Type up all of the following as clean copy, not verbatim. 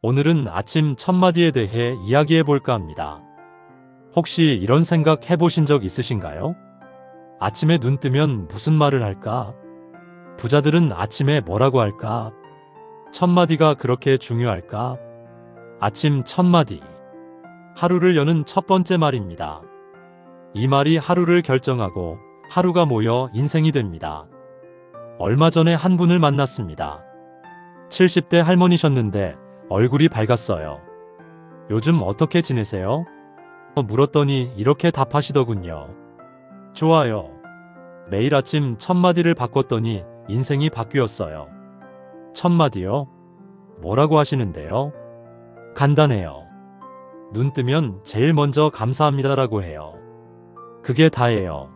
오늘은 아침 첫마디에 대해 이야기해 볼까 합니다. 혹시 이런 생각 해보신 적 있으신가요? 아침에 눈 뜨면 무슨 말을 할까? 부자들은 아침에 뭐라고 할까? 첫마디가 그렇게 중요할까? 아침 첫마디. 하루를 여는 첫 번째 말입니다. 이 말이 하루를 결정하고 하루가 모여 인생이 됩니다. 얼마 전에 한 분을 만났습니다. 70대 할머니셨는데 얼굴이 밝았어요. 요즘 어떻게 지내세요? 물었더니 이렇게 답하시더군요. 좋아요. 매일 아침 첫마디를 바꿨더니 인생이 바뀌었어요. 첫마디요? 뭐라고 하시는데요? 간단해요. 눈 뜨면 제일 먼저 감사합니다라고 해요. 그게 다예요.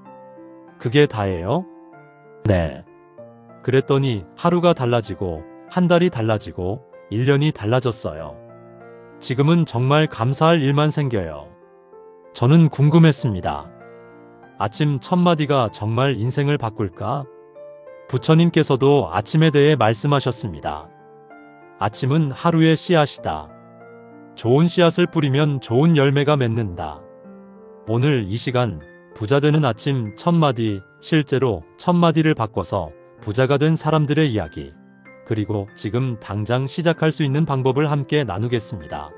그게 다예요? 네. 그랬더니 하루가 달라지고 한 달이 달라지고 1년이 달라졌어요. 지금은 정말 감사할 일만 생겨요. 저는 궁금했습니다. 아침 첫마디가 정말 인생을 바꿀까? 부처님께서도 아침에 대해 말씀하셨습니다. 아침은 하루의 씨앗이다. 좋은 씨앗을 뿌리면 좋은 열매가 맺는다. 오늘 이 시간 부자 되는 아침 첫마디, 실제로 첫마디를 바꿔서 부자가 된 사람들의 이야기, 그리고 지금 당장 시작할 수 있는 방법을 함께 나누겠습니다.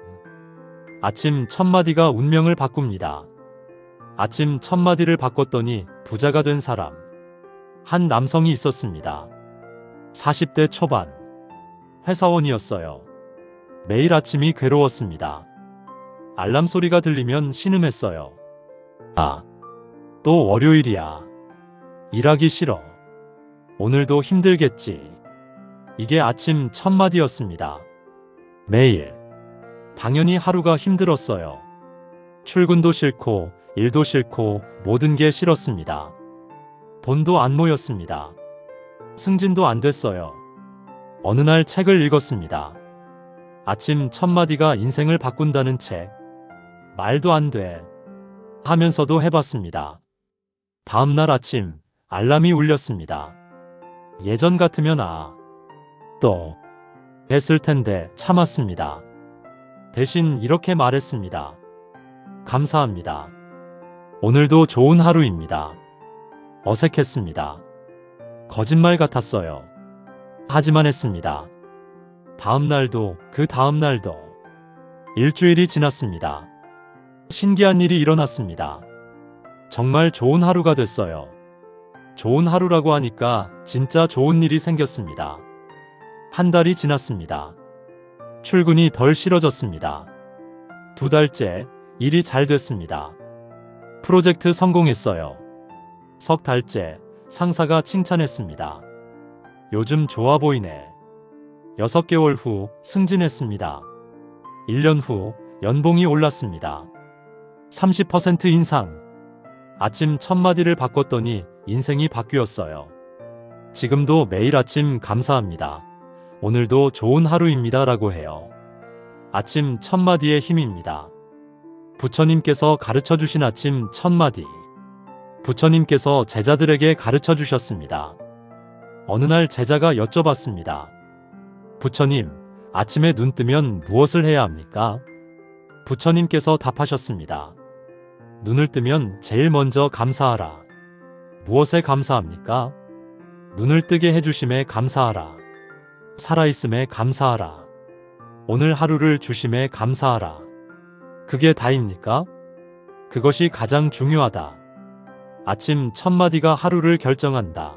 아침 첫마디가 운명을 바꿉니다. 아침 첫마디를 바꿨더니 부자가 된 사람. 한 남성이 있었습니다. 40대 초반. 회사원이었어요. 매일 아침이 괴로웠습니다. 알람 소리가 들리면 신음했어요. 아, 또 월요일이야. 일하기 싫어. 오늘도 힘들겠지. 이게 아침 첫마디였습니다. 매일. 당연히 하루가 힘들었어요. 출근도 싫고 일도 싫고 모든 게 싫었습니다. 돈도 안 모였습니다. 승진도 안 됐어요. 어느 날 책을 읽었습니다. 아침 첫마디가 인생을 바꾼다는 책. 말도 안 돼. 하면서도 해봤습니다. 다음 날 아침 알람이 울렸습니다. 예전 같으면 또 됐을 텐데 참았습니다. 대신 이렇게 말했습니다. 감사합니다. 오늘도 좋은 하루입니다. 어색했습니다. 거짓말 같았어요. 하지만 했습니다. 다음 날도 그 다음 날도. 일주일이 지났습니다. 신기한 일이 일어났습니다. 정말 좋은 하루가 됐어요. 좋은 하루라고 하니까 진짜 좋은 일이 생겼습니다. 한 달이 지났습니다. 출근이 덜 싫어졌습니다. 2달째 일이 잘 됐습니다. 프로젝트 성공했어요. 3달째 상사가 칭찬했습니다. 요즘 좋아 보이네. 6개월 후 승진했습니다. 1년 후 연봉이 올랐습니다. 30% 인상. 아침 첫마디를 바꿨더니 인생이 바뀌었어요. 지금도 매일 아침 감사합니다. 오늘도 좋은 하루입니다 라고 해요. 아침 첫마디의 힘입니다. 부처님께서 가르쳐 주신 아침 첫마디. 부처님께서 제자들에게 가르쳐 주셨습니다. 어느 날 제자가 여쭤봤습니다. 부처님, 아침에 눈 뜨면 무엇을 해야 합니까? 부처님께서 답하셨습니다. 눈을 뜨면 제일 먼저 감사하라. 무엇에 감사합니까? 눈을 뜨게 해주심에 감사하라. 살아있음에 감사하라. 오늘 하루를 주심에 감사하라. 그게 다입니까? 그것이 가장 중요하다. 아침 첫마디가 하루를 결정한다.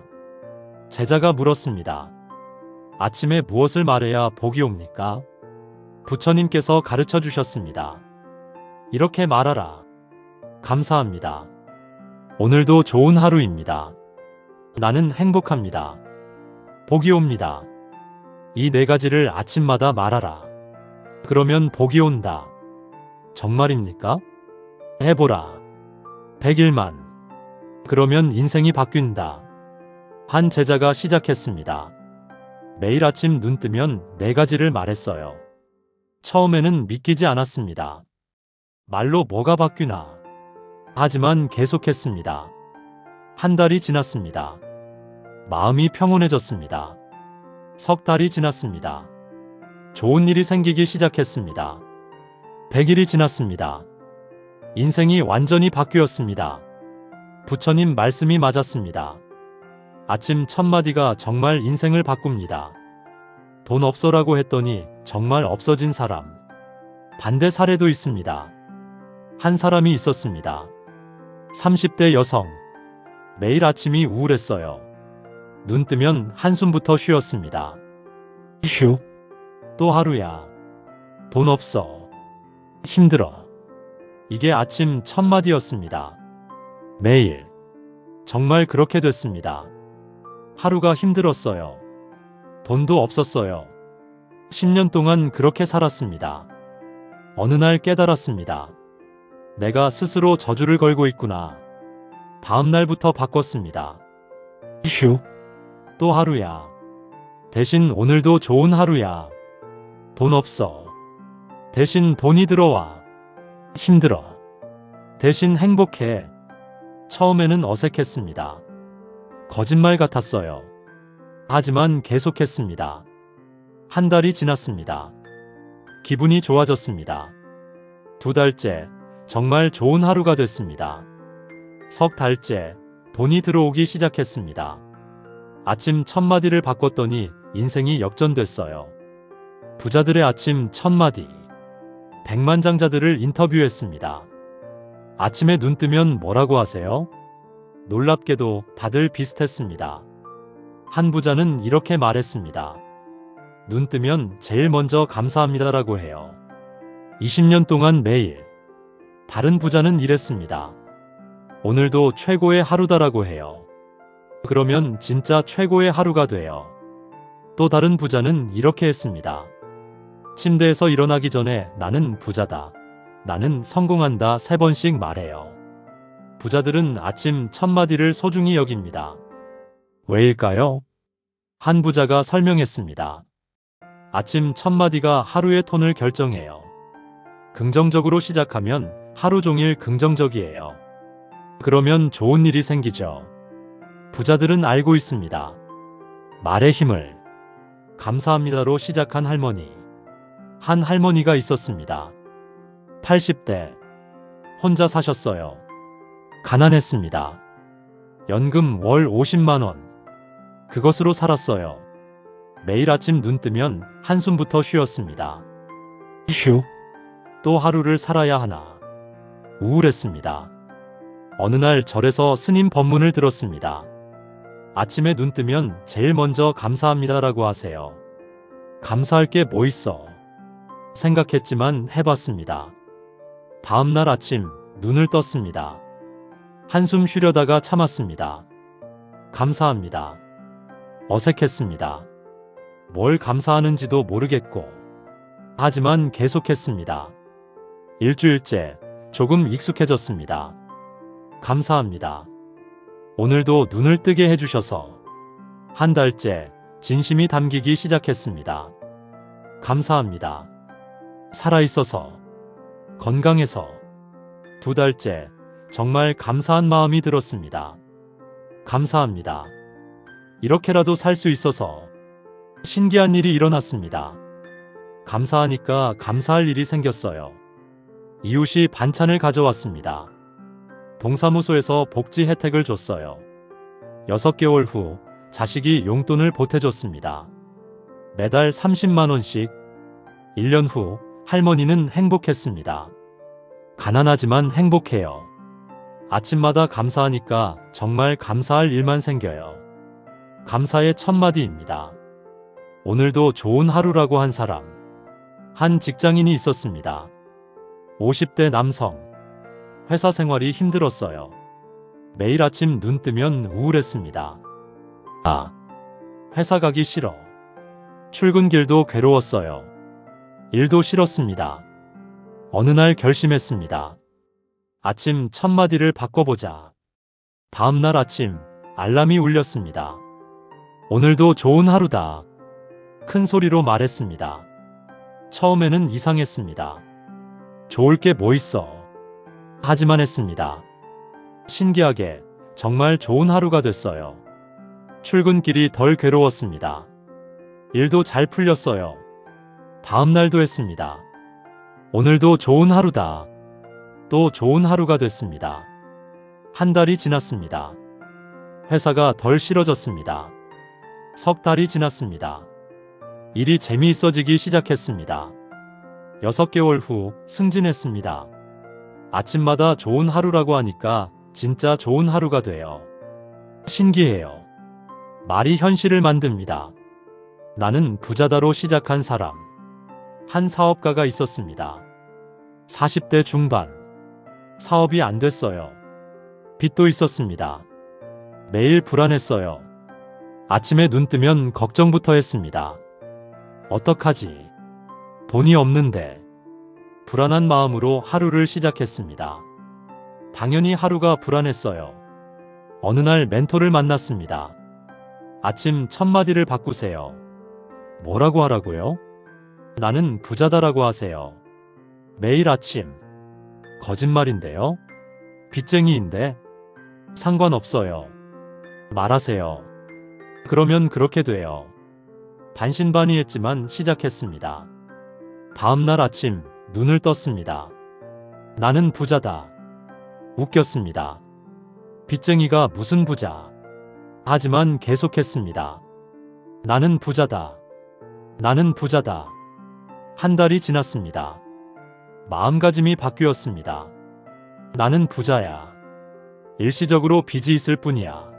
제자가 물었습니다. 아침에 무엇을 말해야 복이 옵니까? 부처님께서 가르쳐 주셨습니다. 이렇게 말하라. 감사합니다. 오늘도 좋은 하루입니다. 나는 행복합니다. 복이 옵니다. 이 4가지를 아침마다 말하라. 그러면 복이 온다. 정말입니까? 해보라. 100일만. 그러면 인생이 바뀐다. 한 제자가 시작했습니다. 매일 아침 눈 뜨면 4가지를 말했어요. 처음에는 믿기지 않았습니다. 말로 뭐가 바뀌나. 하지만 계속했습니다. 한 달이 지났습니다. 마음이 평온해졌습니다. 3달이 지났습니다. 좋은 일이 생기기 시작했습니다. 100일이 지났습니다. 인생이 완전히 바뀌었습니다. 부처님 말씀이 맞았습니다. 아침 첫 마디가 정말 인생을 바꿉니다. 돈 없어라고 했더니 정말 없어진 사람. 반대 사례도 있습니다. 한 사람이 있었습니다. 30대 여성. 매일 아침이 우울했어요. 눈 뜨면 한숨부터 쉬었습니다. 휴. 또 하루야. 돈 없어. 힘들어. 이게 아침 첫 마디였습니다. 매일. 정말 그렇게 됐습니다. 하루가 힘들었어요. 돈도 없었어요. 10년 동안 그렇게 살았습니다. 어느 날 깨달았습니다. 내가 스스로 저주를 걸고 있구나. 다음 날부터 바꿨습니다. 휴. 또 하루야. 대신 오늘도 좋은 하루야. 돈 없어. 대신 돈이 들어와. 힘들어. 대신 행복해. 처음에는 어색했습니다. 거짓말 같았어요. 하지만 계속했습니다. 한 달이 지났습니다. 기분이 좋아졌습니다. 2달째, 정말 좋은 하루가 됐습니다. 석 달째, 돈이 들어오기 시작했습니다. 아침 첫 마디를 바꿨더니 인생이 역전됐어요. 부자들의 아침 첫 마디. 백만장자들을 인터뷰했습니다. 아침에 눈 뜨면 뭐라고 하세요? 놀랍게도 다들 비슷했습니다. 한 부자는 이렇게 말했습니다. 눈 뜨면 제일 먼저 감사합니다라고 해요. 20년 동안 매일. 다른 부자는 이랬습니다. 오늘도 최고의 하루다라고 해요. 그러면 진짜 최고의 하루가 돼요. 또 다른 부자는 이렇게 했습니다. 침대에서 일어나기 전에 나는 부자다. 나는 성공한다 3번씩 말해요. 부자들은 아침 첫 마디를 소중히 여깁니다. 왜일까요? 한 부자가 설명했습니다. 아침 첫 마디가 하루의 톤을 결정해요. 긍정적으로 시작하면 하루 종일 긍정적이에요. 그러면 좋은 일이 생기죠. 부자들은 알고 있습니다. 말의 힘을. 감사합니다로 시작한 할머니. 한 할머니가 있었습니다. 80대. 혼자 사셨어요. 가난했습니다. 연금 월 50만 원. 그것으로 살았어요. 매일 아침 눈 뜨면 한숨부터 쉬었습니다. 휴. 또 하루를 살아야 하나. 우울했습니다. 어느 날 절에서 스님 법문을 들었습니다. 아침에 눈 뜨면 제일 먼저 감사합니다라고 하세요. 감사할 게 뭐 있어? 생각했지만 해봤습니다. 다음 날 아침 눈을 떴습니다. 한숨 쉬려다가 참았습니다. 감사합니다. 어색했습니다. 뭘 감사하는지도 모르겠고. 하지만 계속했습니다. 일주일째 조금 익숙해졌습니다. 감사합니다. 오늘도 눈을 뜨게 해주셔서. 한 달째 진심이 담기기 시작했습니다. 감사합니다. 살아있어서. 건강해서. 2달째 정말 감사한 마음이 들었습니다. 감사합니다. 이렇게라도 살 수 있어서. 신기한 일이 일어났습니다. 감사하니까 감사할 일이 생겼어요. 이웃이 반찬을 가져왔습니다. 동사무소에서 복지 혜택을 줬어요. 6개월 후 자식이 용돈을 보태줬습니다. 매달 30만 원씩. 1년 후 할머니는 행복했습니다. 가난하지만 행복해요. 아침마다 감사하니까 정말 감사할 일만 생겨요. 감사의 첫 마디입니다. 오늘도 좋은 하루라고 한 사람. 한 직장인이 있었습니다. 50대 남성. 회사 생활이 힘들었어요. 매일 아침 눈 뜨면 우울했습니다. 회사 가기 싫어. 출근길도 괴로웠어요. 일도 싫었습니다. 어느 날 결심했습니다. 아침 첫 마디를 바꿔보자. 다음 날 아침 알람이 울렸습니다. 오늘도 좋은 하루다. 큰 소리로 말했습니다. 처음에는 이상했습니다. 좋을 게 뭐 있어. 하지만 했습니다. 신기하게 정말 좋은 하루가 됐어요. 출근길이 덜 괴로웠습니다. 일도 잘 풀렸어요. 다음 날도 했습니다. 오늘도 좋은 하루다. 또 좋은 하루가 됐습니다. 한 달이 지났습니다. 회사가 덜 싫어졌습니다. 석 달이 지났습니다. 일이 재미있어지기 시작했습니다. 6개월 후 승진했습니다. 아침마다 좋은 하루라고 하니까 진짜 좋은 하루가 돼요. 신기해요. 말이 현실을 만듭니다. 나는 부자다로 시작한 사람. 한 사업가가 있었습니다. 40대 중반. 사업이 안 됐어요. 빚도 있었습니다. 매일 불안했어요. 아침에 눈 뜨면 걱정부터 했습니다. 어떡하지? 돈이 없는데. 불안한 마음으로 하루를 시작했습니다. 당연히 하루가 불안했어요. 어느 날 멘토를 만났습니다. 아침 첫 마디를 바꾸세요. 뭐라고 하라고요? 나는 부자다라고 하세요. 매일 아침. 거짓말인데요? 빚쟁이인데? 상관없어요. 말하세요. 그러면 그렇게 돼요. 반신반의했지만 시작했습니다. 다음 날 아침 눈을 떴습니다. 나는 부자다. 웃겼습니다. 빚쟁이가 무슨 부자. 하지만 계속했습니다. 나는 부자다. 나는 부자다. 한 달이 지났습니다. 마음가짐이 바뀌었습니다. 나는 부자야. 일시적으로 빚이 있을 뿐이야.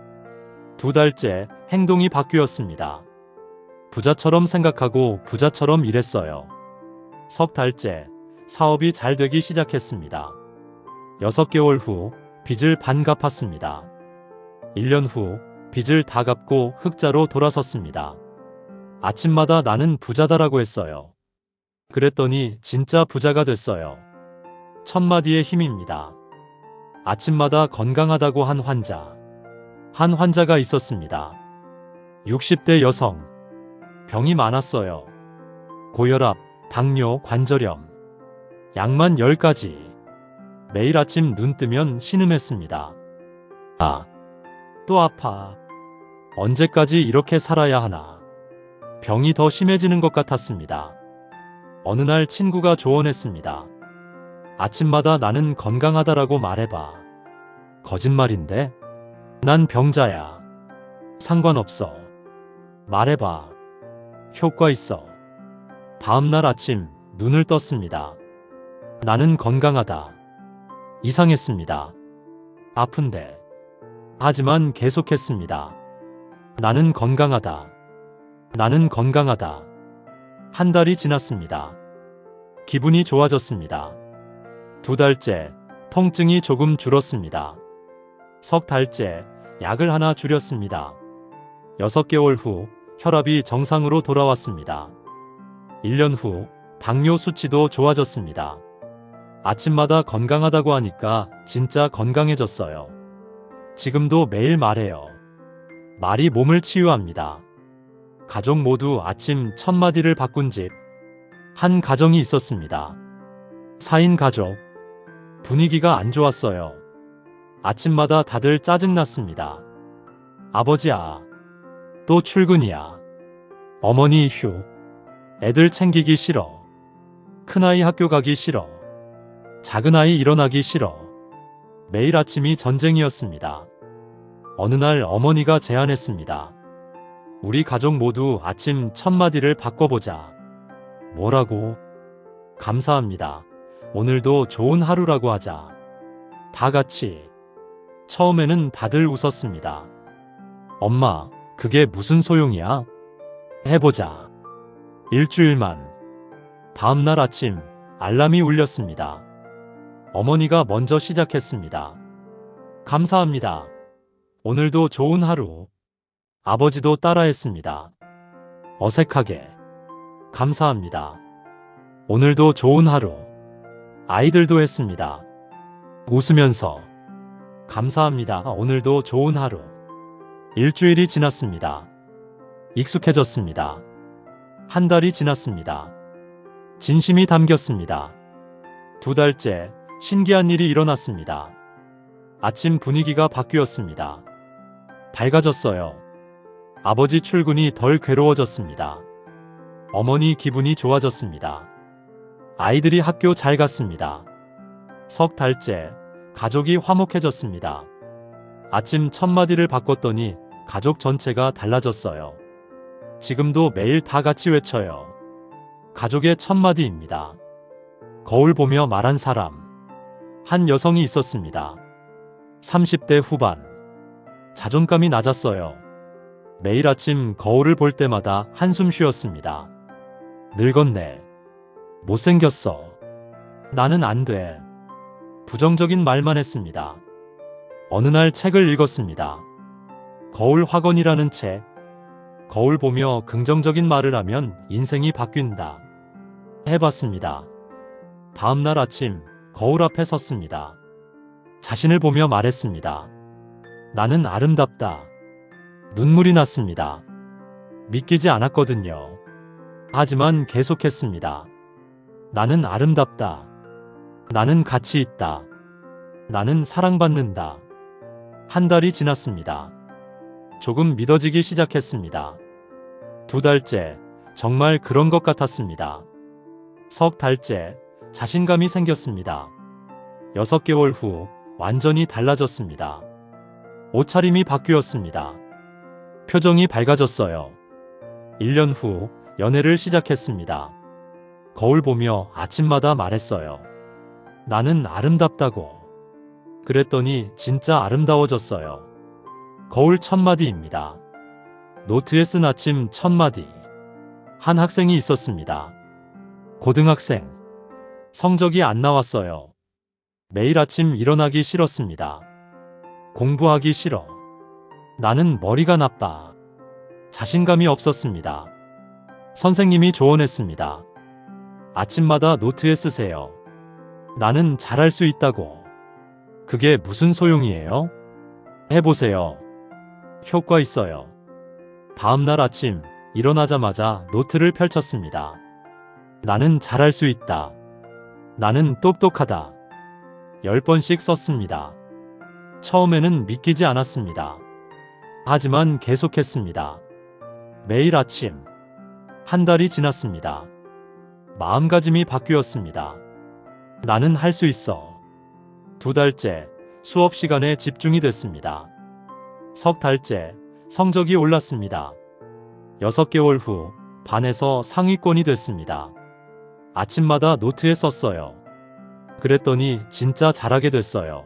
2달째 행동이 바뀌었습니다. 부자처럼 생각하고 부자처럼 일했어요. 3달째 사업이 잘 되기 시작했습니다. 6개월 후 빚을 반 갚았습니다. 1년 후 빚을 다 갚고 흑자로 돌아섰습니다. 아침마다 나는 부자다라고 했어요. 그랬더니 진짜 부자가 됐어요. 첫마디의 힘입니다. 아침마다 건강하다고 한 환자. 한 환자가 있었습니다. 60대 여성. 병이 많았어요. 고혈압, 당뇨, 관절염. 약만 10가지. 매일 아침 눈 뜨면 신음했습니다. 또 아파. 언제까지 이렇게 살아야 하나. 병이 더 심해지는 것 같았습니다. 어느 날 친구가 조언했습니다. 아침마다 나는 건강하다라고 말해봐. 거짓말인데? 난 병자야. 상관없어. 말해봐. 효과 있어. 다음 날 아침 눈을 떴습니다. 나는 건강하다. 이상했습니다. 아픈데. 하지만 계속했습니다. 나는 건강하다. 나는 건강하다. 한 달이 지났습니다. 기분이 좋아졌습니다. 2달째 통증이 조금 줄었습니다. 3달째 약을 하나 줄였습니다. 6개월 후 혈압이 정상으로 돌아왔습니다. 1년 후 당뇨 수치도 좋아졌습니다. 아침마다 건강하다고 하니까 진짜 건강해졌어요. 지금도 매일 말해요. 말이 몸을 치유합니다. 가족 모두 아침 첫 마디를 바꾼 집. 한 가정이 있었습니다. 4인 가족. 분위기가 안 좋았어요. 아침마다 다들 짜증났습니다. 아버지야, 또 출근이야. 어머니 휴. 애들 챙기기 싫어. 큰아이 학교 가기 싫어. 작은아이 일어나기 싫어. 매일 아침이 전쟁이었습니다. 어느 날 어머니가 제안했습니다. 우리 가족 모두 아침 첫 마디를 바꿔보자. 뭐라고? 감사합니다. 오늘도 좋은 하루라고 하자. 다 같이. 처음에는 다들 웃었습니다. 엄마, 그게 무슨 소용이야? 해보자. 일주일만. 다음 날 아침 알람이 울렸습니다. 어머니가 먼저 시작했습니다. 감사합니다. 오늘도 좋은 하루. 아버지도 따라했습니다. 어색하게. 감사합니다. 오늘도 좋은 하루. 아이들도 했습니다. 웃으면서. 감사합니다. 오늘도 좋은 하루. 일주일이 지났습니다. 익숙해졌습니다. 한 달이 지났습니다. 진심이 담겼습니다. 2달째 신기한 일이 일어났습니다. 아침 분위기가 바뀌었습니다. 밝아졌어요. 아버지 출근이 덜 괴로워졌습니다. 어머니 기분이 좋아졌습니다. 아이들이 학교 잘 갔습니다. 석 달째, 가족이 화목해졌습니다. 아침 첫 마디를 바꿨더니 가족 전체가 달라졌어요. 지금도 매일 다 같이 외쳐요. 가족의 첫 마디입니다. 거울 보며 말한 사람. 한 여성이 있었습니다. 30대 후반. 자존감이 낮았어요. 매일 아침 거울을 볼 때마다 한숨 쉬었습니다. 늙었네. 못생겼어. 나는 안 돼. 부정적인 말만 했습니다. 어느 날 책을 읽었습니다. 거울 학원이라는 책. 거울 보며 긍정적인 말을 하면 인생이 바뀐다. 해봤습니다. 다음 날 아침 거울 앞에 섰습니다. 자신을 보며 말했습니다. 나는 아름답다. 눈물이 났습니다. 믿기지 않았거든요. 하지만 계속했습니다. 나는 아름답다. 나는 가치 있다. 나는 사랑받는다. 한 달이 지났습니다. 조금 믿어지기 시작했습니다. 2달째, 정말 그런 것 같았습니다. 석 달째, 자신감이 생겼습니다. 6개월 후, 완전히 달라졌습니다. 옷차림이 바뀌었습니다. 표정이 밝아졌어요. 1년 후, 연애를 시작했습니다. 거울 보며 아침마다 말했어요. 나는 아름답다고. 그랬더니 진짜 아름다워졌어요. 거울 첫 마디입니다. 노트에 쓴 아침 첫 마디. 한 학생이 있었습니다. 고등학생. 성적이 안 나왔어요. 매일 아침 일어나기 싫었습니다. 공부하기 싫어. 나는 머리가 나빠. 자신감이 없었습니다. 선생님이 조언했습니다. 아침마다 노트에 쓰세요. 나는 잘할 수 있다고. 그게 무슨 소용이에요? 해보세요. 효과 있어요. 다음 날 아침 일어나자마자 노트를 펼쳤습니다. 나는 잘할 수 있다. 나는 똑똑하다. 10번씩 썼습니다. 처음에는 믿기지 않았습니다. 하지만 계속했습니다. 매일 아침. 한 달이 지났습니다. 마음가짐이 바뀌었습니다. 나는 할 수 있어. 2달째, 수업 시간에 집중이 됐습니다. 석 달째, 성적이 올랐습니다. 6개월 후, 반에서 상위권이 됐습니다. 아침마다 노트에 썼어요. 그랬더니 진짜 잘하게 됐어요.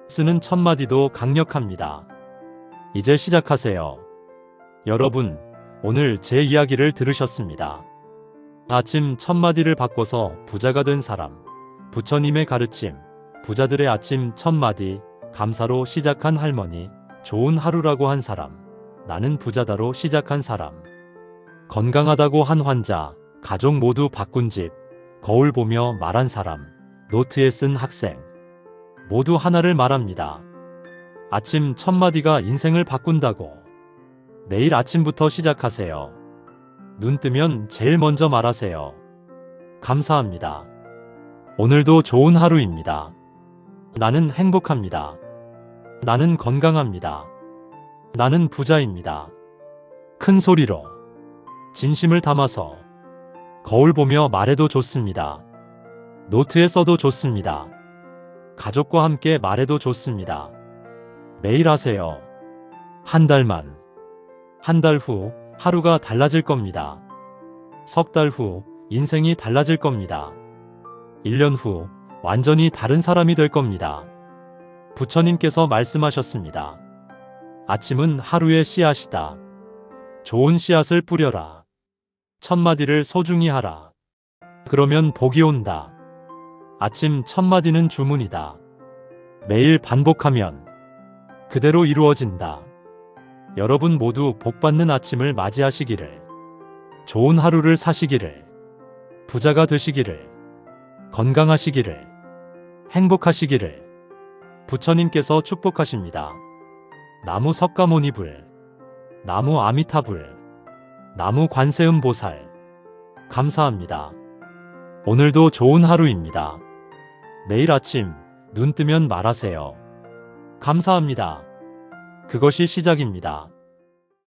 쓰는 첫 마디도 강력합니다. 이제 시작하세요. 여러분, 오늘 제 이야기를 들으셨습니다. 아침 첫 마디를 바꿔서 부자가 된 사람. 부처님의 가르침. 부자들의 아침 첫 마디. 감사로 시작한 할머니. 좋은 하루라고 한 사람. 나는 부자다로 시작한 사람. 건강하다고 한 환자. 가족 모두 바꾼 집. 거울 보며 말한 사람. 노트에 쓴 학생. 모두 하나를 말합니다. 아침 첫 마디가 인생을 바꾼다고. 내일 아침부터 시작하세요. 눈 뜨면 제일 먼저 말하세요. 감사합니다. 오늘도 좋은 하루입니다. 나는 행복합니다. 나는 건강합니다. 나는 부자입니다. 큰 소리로, 진심을 담아서, 거울 보며 말해도 좋습니다. 노트에 써도 좋습니다. 가족과 함께 말해도 좋습니다. 매일 하세요. 한 달만. 한 달 후 하루가 달라질 겁니다. 석 달 후 인생이 달라질 겁니다. 1년 후 완전히 다른 사람이 될 겁니다. 부처님께서 말씀하셨습니다. 아침은 하루의 씨앗이다. 좋은 씨앗을 뿌려라. 첫 마디를 소중히 하라. 그러면 복이 온다. 아침 첫 마디는 주문이다. 매일 반복하면 그대로 이루어진다. 여러분 모두 복받는 아침을 맞이하시기를. 좋은 하루를 사시기를. 부자가 되시기를. 건강하시기를. 행복하시기를. 부처님께서 축복하십니다. 나무 석가모니불. 나무 아미타불. 나무 관세음보살. 감사합니다. 오늘도 좋은 하루입니다. 내일 아침 눈 뜨면 말하세요. 감사합니다. 그것이 시작입니다.